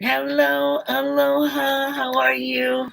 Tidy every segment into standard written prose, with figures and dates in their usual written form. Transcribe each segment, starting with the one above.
Hello, aloha. How are you?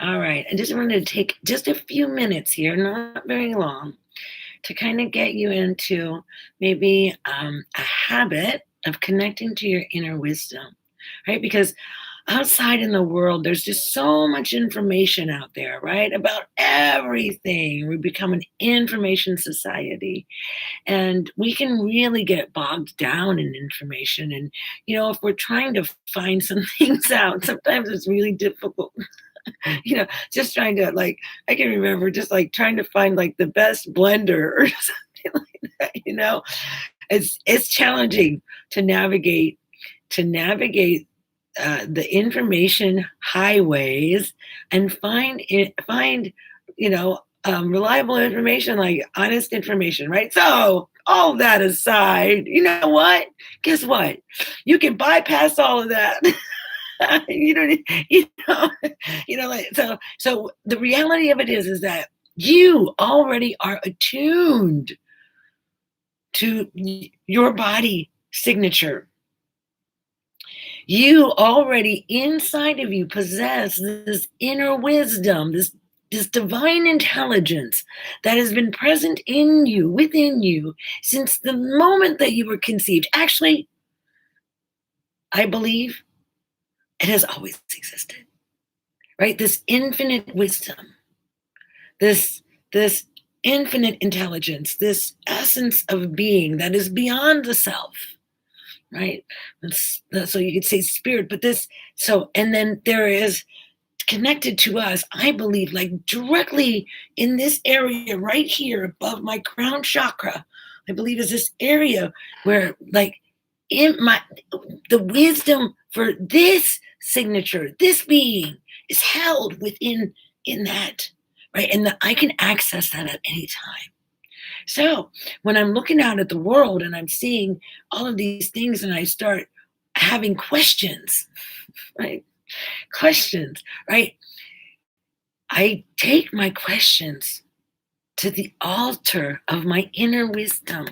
All right. I just wanted to take just a few minutes here, not very long, to kind of get you into maybe a habit of connecting to your inner wisdom, right? Because outside in the world, there's just so much information out there, right? About everything. We become an information society. And we can really get bogged down in information. And, if we're trying to find some things out, sometimes it's really difficult. Just trying to, like, I can remember just like trying to find like the best blender or something like that. It's challenging to navigate the information highways and reliable information, like honest information, right? So all that aside, you know what? Guess what? You can bypass all of that. you don't, you know, like so. The reality of it is that you already are attuned to your body signature. You already inside of you possess this inner wisdom, this divine intelligence that has been present in you, within you, since the moment that you were conceived. Actually, I believe it has always existed, right? This infinite wisdom, this infinite intelligence, this essence of being that is beyond the self, right? So you could say spirit, but and then there is connected to us, I believe, like directly in this area right here above my crown chakra, I believe is this area where, like, in my the wisdom for this signature, this being is held within in that, right? And that I can access that at any time. So when I'm looking out at the world and I'm seeing all of these things and I start having questions, right? Questions, right? I take my questions to the altar of my inner wisdom.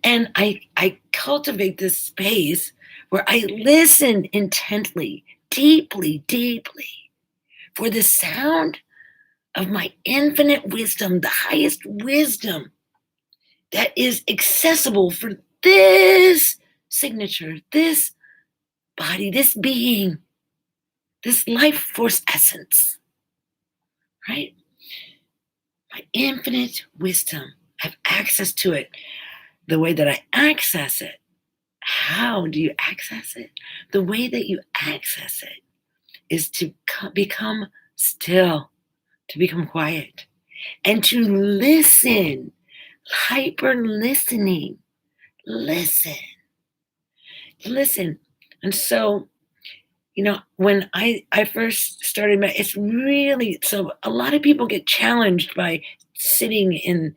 And I cultivate this space where I listen intently, deeply, deeply for the sound of my infinite wisdom, the highest wisdom that is accessible for this signature, this body, this being, this life force essence, right? My infinite wisdom. I have access to it. The way that I access it, how do you access it? The way that you access it is to become still, to become quiet, and to listen, hyper listening, listen. And so, when I first started, it's really, so a lot of people get challenged by sitting in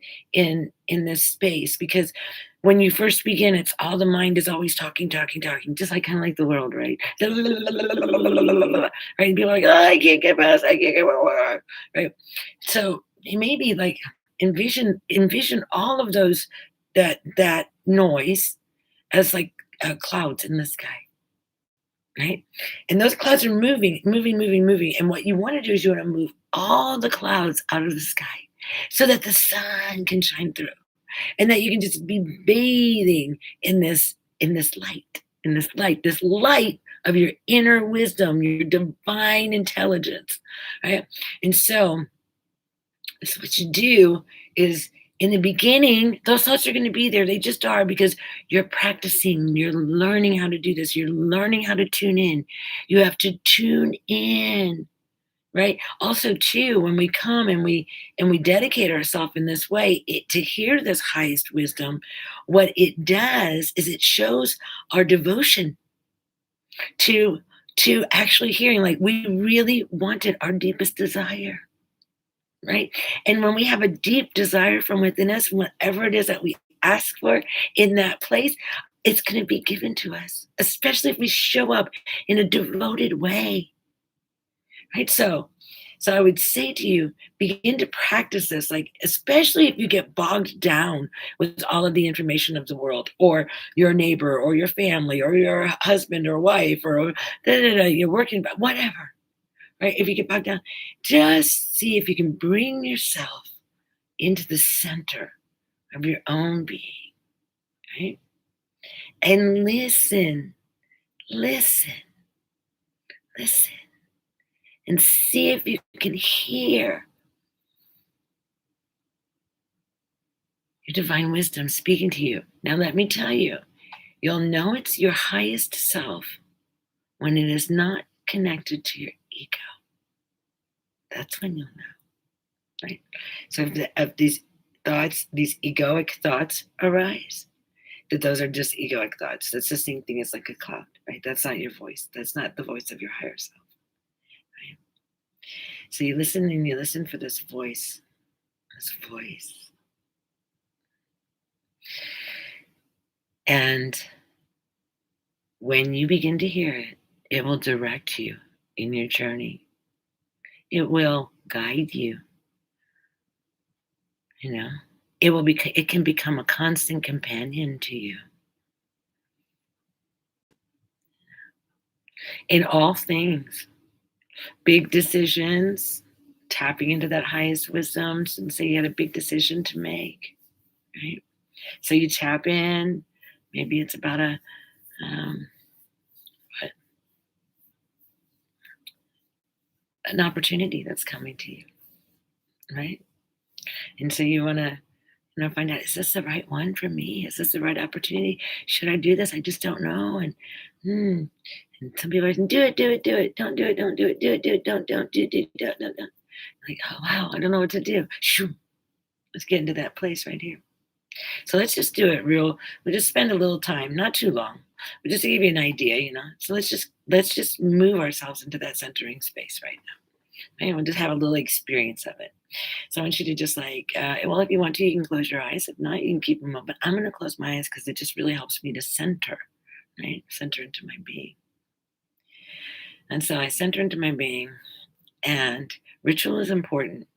this space, because when you first begin, it's all the mind is always talking, just like kind of like the world, right? Right? People are like, oh, I can't get past, I can't get right. So maybe like envision all of those that noise as like clouds in the sky, right? And those clouds are moving, moving, moving, moving. And what you want to do is you want to move all the clouds out of the sky so that the sun can shine through and that you can just be bathing in this light of your inner wisdom, your divine intelligence, right? And so what you do is, in the beginning, those thoughts are going to be there. They just are, because you're practicing, you're learning how to do this, you're learning how to tune in. You have to tune in, right? Also, too, when we come and we dedicate ourselves in this way, to hear this highest wisdom, what it does is it shows our devotion to actually hearing, like, we really wanted our deepest desire, right? And when we have a deep desire from within us, whatever it is that we ask for in that place, it's going to be given to us, especially if we show up in a devoted way, right? So So I would say to you, begin to practice this, like, especially if you get bogged down with all of the information of the world, or your neighbor, or your family, or your husband or wife, or you're working, but whatever, right? If you get bogged down, just see if you can bring yourself into the center of your own being, right? And listen, listen, and see if you can hear your divine wisdom speaking to you. Now, let me tell you, you'll know it's your highest self when it is not connected to your ego. That's when you'll know, right? So if these thoughts, these egoic thoughts arise, that those are just egoic thoughts. That's the same thing as like a cloud, right? That's not your voice. That's not the voice of your higher self, right? So you listen and you listen for this voice, this voice. And when you begin to hear it, it will direct you in your journey. It will guide you, you know. It can become a constant companion to you. In all things, big decisions, tapping into that highest wisdom, and say you had a big decision to make, right? So you tap in, maybe it's about um, an opportunity that's coming to you, right? And so you want to find out, is this the right one for me? Is this the right opportunity? Should I do this? I just don't know. And some people are saying, do it, do it, do it. Don't do it, don't do it, do it, do it, don't, do it, don't. Like, oh, wow, I don't know what to do. Shoo, let's get into that place right here. So let's just do it real. We'll just spend a little time, not too long, but just to give you an idea, So let's just move ourselves into that centering space right now. Right? We'll just have a little experience of it. So I want you to just well, if you want to, you can close your eyes. If not, you can keep them open. I'm going to close my eyes because it just really helps me to center, right? Center into my being. And so I center into my being, and ritual is important,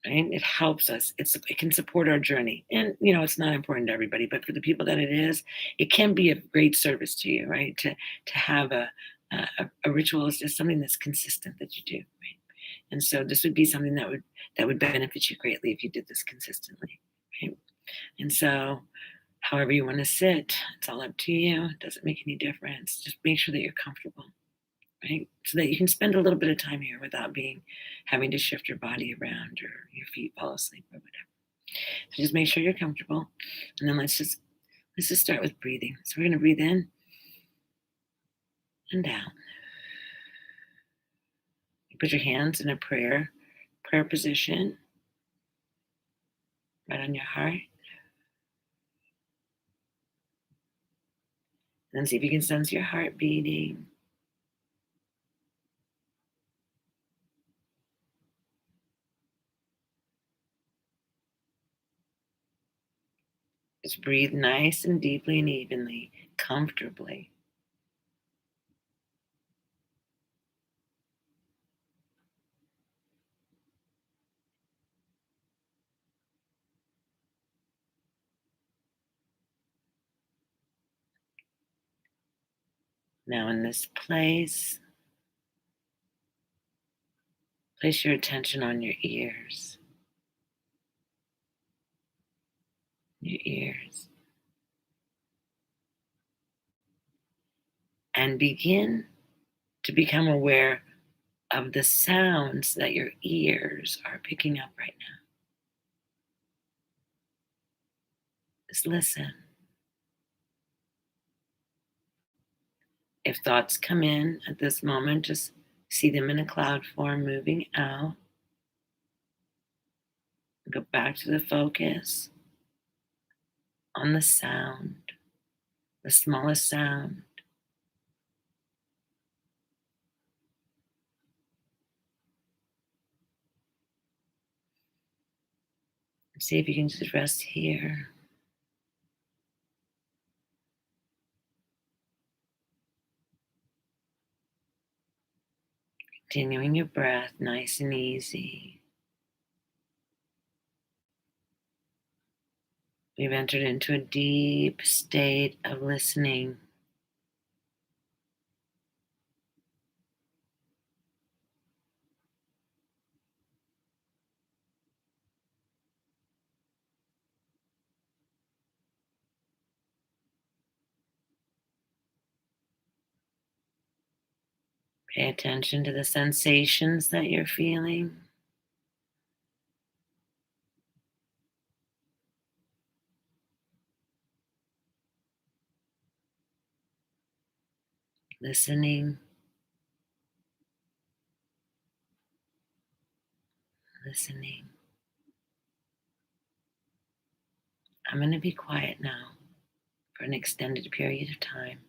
right? It helps us. It can support our journey. And, it's not important to everybody, but for the people that it is, it can be of great service to you, right? To have a ritual is just something that's consistent that you do, right? And so this would be something that would benefit you greatly if you did this consistently, right? And so however you want to sit, it's all up to you. It doesn't make any difference. Just make sure that you're comfortable, right? So that you can spend a little bit of time here without having to shift your body around or your feet fall asleep or whatever. So just make sure you're comfortable. And then let's just start with breathing. So we're going to breathe in and down. You put your hands in a prayer position right on your heart. And then see if you can sense your heart beating. Just breathe nice and deeply and evenly, comfortably. Now in this place your attention on your ears. Your ears. And begin to become aware of the sounds that your ears are picking up right now. Just listen. If thoughts come in at this moment, just see them in a cloud form moving out. Go back to the focus on the sound, the smallest sound. See if you can just rest here. Continuing your breath nice and easy. We've entered into a deep state of listening. Pay attention to the sensations that you're feeling. Listening, listening. I'm going to be quiet now for an extended period of time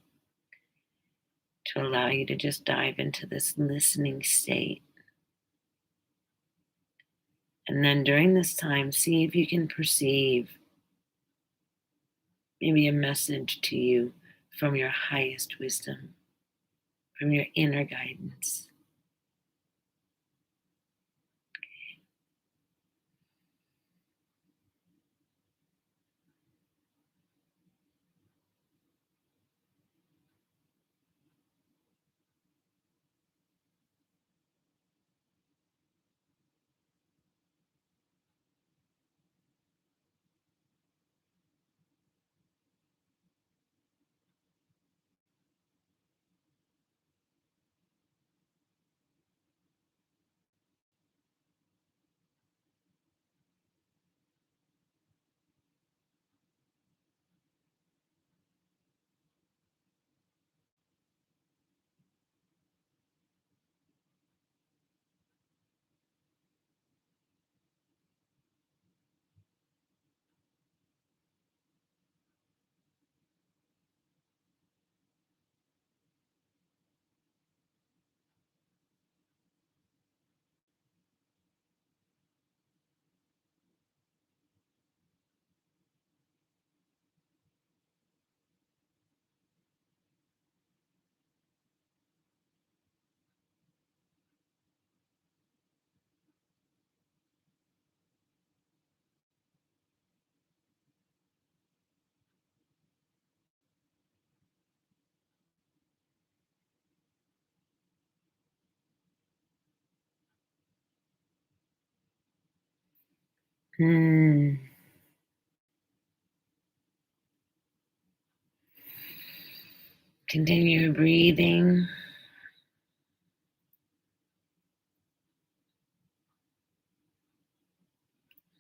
to allow you to just dive into this listening state. And then during this time, see if you can perceive maybe a message to you from your highest wisdom, from your inner guidance. Hmm. Continue breathing.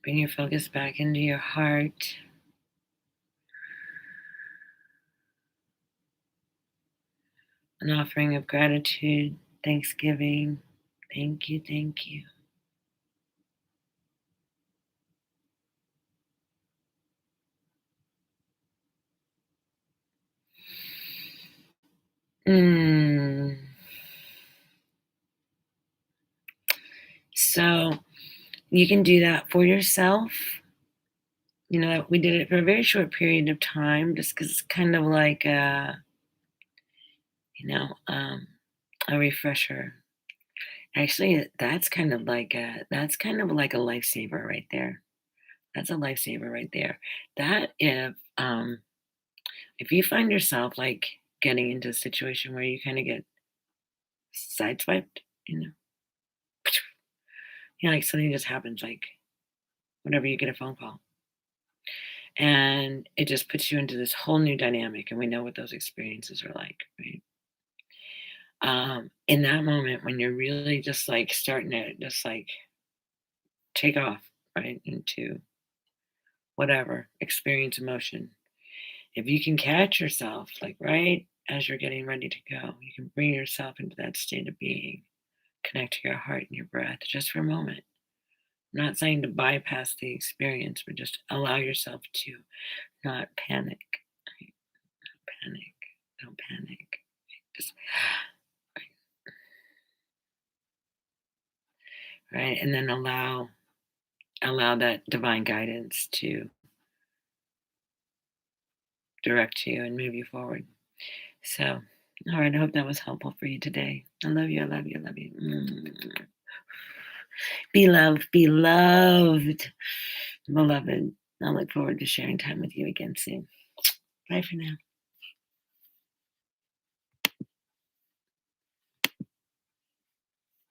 Bring your focus back into your heart. An offering of gratitude, thanksgiving. Thank you, thank you. Mm. So you can do that for yourself. You know, we did it for a very short period of time just because it's kind of like you know, a refresher. Actually, that's kind of like a lifesaver right there. That's a lifesaver right there. That if you find yourself like getting into a situation where you kind of get sideswiped, like something just happens, like whenever you get a phone call, and it just puts you into this whole new dynamic, and we know what those experiences are like, right? In that moment when you're really just like starting to just like take off, right, into whatever experience emotion, if you can catch yourself like right as you're getting ready to go, you can bring yourself into that state of being, connect to your heart and your breath just for a moment. I'm not saying to bypass the experience, but just allow yourself to not panic. Right? Panic. Don't panic. Just right. And then allow that divine guidance to direct you and move you forward. So All right. I hope that was helpful for you today. I love you. I love you. I love you. Be loved. Be loved. Beloved. I look forward to sharing time with you again soon. Bye for now.